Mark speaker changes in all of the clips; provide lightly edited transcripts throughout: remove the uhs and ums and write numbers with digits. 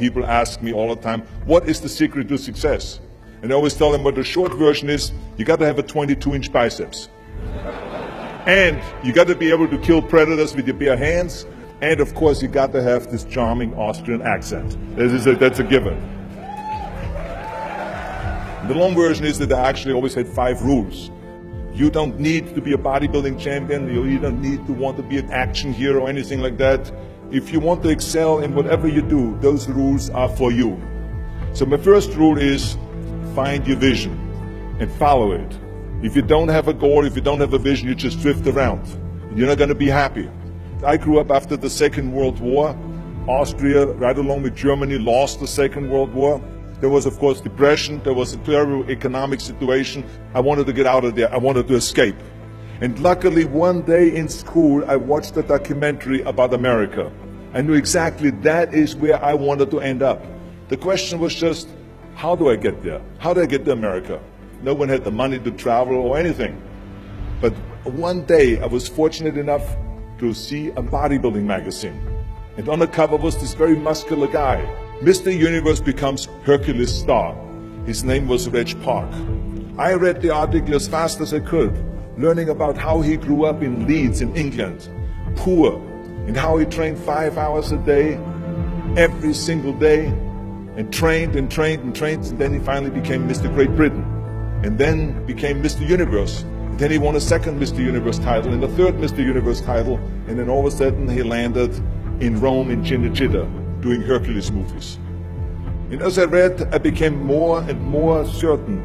Speaker 1: People ask me all the time, what is the secret to success? And I always tell them what the short version is, you got to have a 22-inch biceps. And you got to be able to kill predators with your bare hands. And of course, you got to have this charming Austrian accent. That's a given. The long version is that I actually always had 5 rules. You don't need to be a bodybuilding champion. You don't need to want to be an action hero or anything like that. If you want to excel in whatever you do, those rules are for you. So my first rule is find your vision and follow it. If you don't have a goal, if you don't have a vision, you just drift around. You're not going to be happy. I grew up after the Second World War. Austria, right along with Germany, lost the Second World War. There was, of course, depression. There was a terrible economic situation. I wanted to get out of there. I wanted to escape. And luckily, one day in school, I watched a documentary about America. I knew exactly that is where I wanted to end up. The question was just, how do I get there? How do I get to America? No one had the money to travel or anything. But one day, I was fortunate enough to see a bodybuilding magazine. And on the cover was this very muscular guy. Mr. Universe becomes Hercules star. His name was Reg Park. I read the article as fast as I could, learning about how he grew up in Leeds in England, poor, and how he trained 5 hours a day, every single day, and trained and trained and trained, and then he finally became Mr. Great Britain, and then became Mr. Universe. And then he won a second Mr. Universe title and a third Mr. Universe title, and then all of a sudden he landed in Rome in Cinecittà, doing Hercules movies. And as I read, I became more and more certain.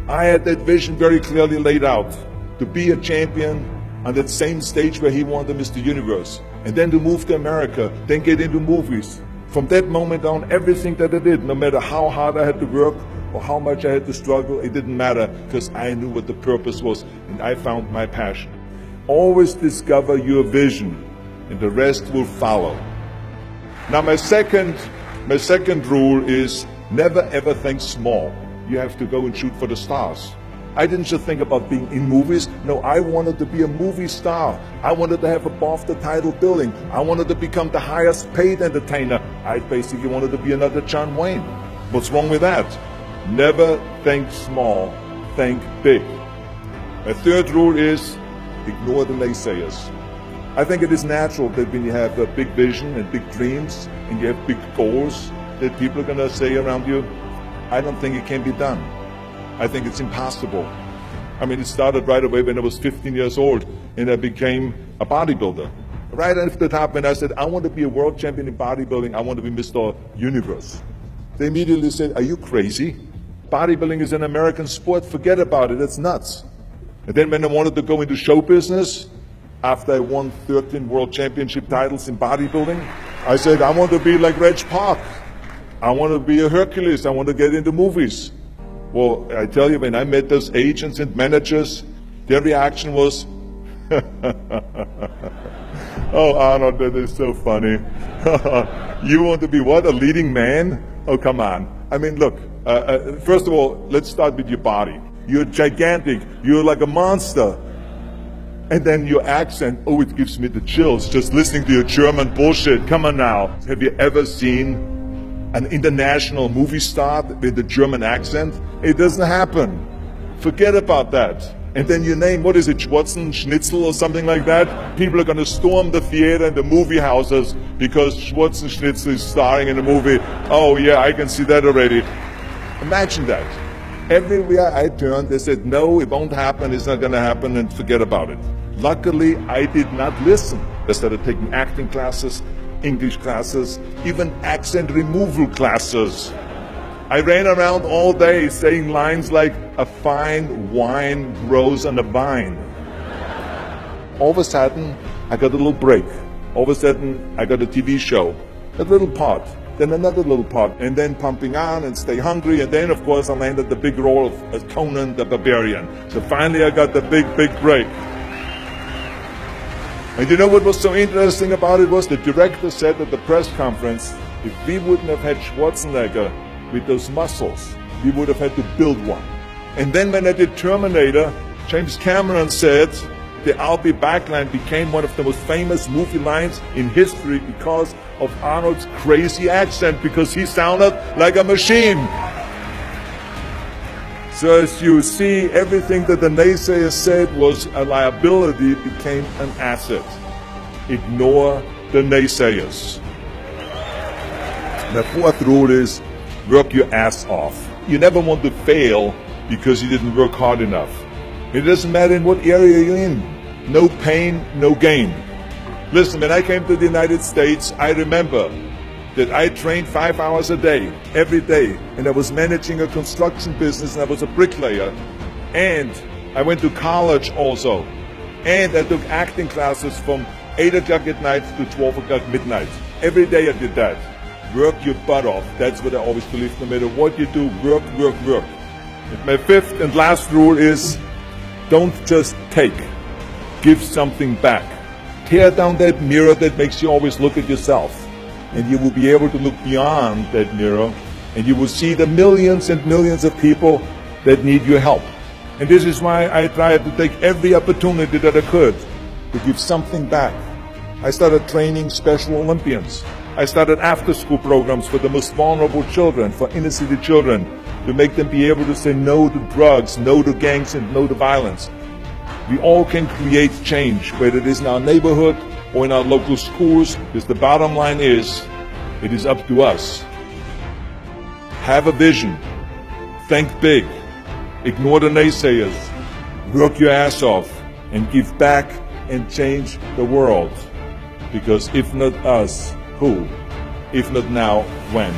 Speaker 1: I had that vision very clearly laid out, to be a champion on that same stage where he won the Mr. Universe, and then to move to America, then get into movies. From that moment on, everything that I did, no matter how hard I had to work or how much I had to struggle, it didn't matter, because I knew what the purpose was, and I found my passion. Always discover your vision, and the rest will follow. Now my second rule is never ever think small. You have to go and shoot for the stars. I didn't just think about being in movies. No, I wanted to be a movie star. I wanted to have above the title billing. I wanted to become the highest paid entertainer. I basically wanted to be another John Wayne. What's wrong with that? Never think small, think big. My third rule is ignore the naysayers. I think it is natural that when you have a big vision and big dreams and you have big goals, that people are going to say around you, I don't think it can be done. I think it's impossible. I mean, it started right away when I was 15 years old and I became a bodybuilder. Right after the top, when I said, I want to be a world champion in bodybuilding, I want to be Mr. Universe. They immediately said, are you crazy? Bodybuilding is an American sport, forget about it, it's nuts. And then when I wanted to go into show business, after I won 13 world championship titles in bodybuilding, I said, I want to be like Reg Park. I want to be a Hercules. I want to get into movies. Well, I tell you, when I met those agents and managers, their reaction was, oh, Arnold, that is so funny. You want to be what, a leading man? Oh, come on. I mean, look, first of all, let's start with your body. You're gigantic. You're like a monster. And then your accent, oh, it gives me the chills just listening to your German bullshit. Come on now. Have you ever seen an international movie star with a German accent? It doesn't happen. Forget about that. And then your name, what is it, Schwarzen, Schnitzel or something like that? People are going to storm the theater and the movie houses because Schwarzen Schnitzel is starring in a movie. Oh yeah, I can see that already. Imagine that. Everywhere I turned, they said, no, it won't happen, it's not going to happen, and forget about it. Luckily, I did not listen. I started taking acting classes, English classes, even accent removal classes. I ran around all day saying lines like, a fine wine grows on a vine. All of a sudden, I got a little break. All of a sudden, I got a TV show, a little part. Then another little part, and then Pumping On and Stay Hungry, and then of course I landed the big role of Conan the Barbarian. So finally I got the big break. And you know what was so interesting about it was the director said at the press conference, if we wouldn't have had Schwarzenegger with those muscles, we would have had to build one. And then when I did Terminator, James Cameron said, the Alpi backline became one of the most famous movie lines in history because of Arnold's crazy accent, because he sounded like a machine. So as you see, everything that the naysayers said was a liability became an asset. Ignore the naysayers. The fourth rule is work your ass off. You never want to fail because you didn't work hard enough. It doesn't matter in what area you're in. No pain, no gain. Listen, when I came to the United States, I remember that I trained 5 hours a day, every day, and I was managing a construction business, and I was a bricklayer, and I went to college also, and I took acting classes from 8 o'clock at night to 12 o'clock midnight. Every day I did that. Work your butt off. That's what I always believe. No matter what you do, work, work, work. And my fifth and last rule is, don't just take. Give something back. Tear down that mirror that makes you always look at yourself. And you will be able to look beyond that mirror, and you will see the millions and millions of people that need your help. And this is why I tried to take every opportunity that I could to give something back. I started training Special Olympians. I started after-school programs for the most vulnerable children, for inner-city children, to make them be able to say no to drugs, no to gangs, and no to violence. We all can create change, whether it is in our neighborhood or in our local schools, because the bottom line is, it is up to us. Have a vision. Think big. Ignore the naysayers. Work your ass off and give back and change the world. Because if not us, who? If not now, when?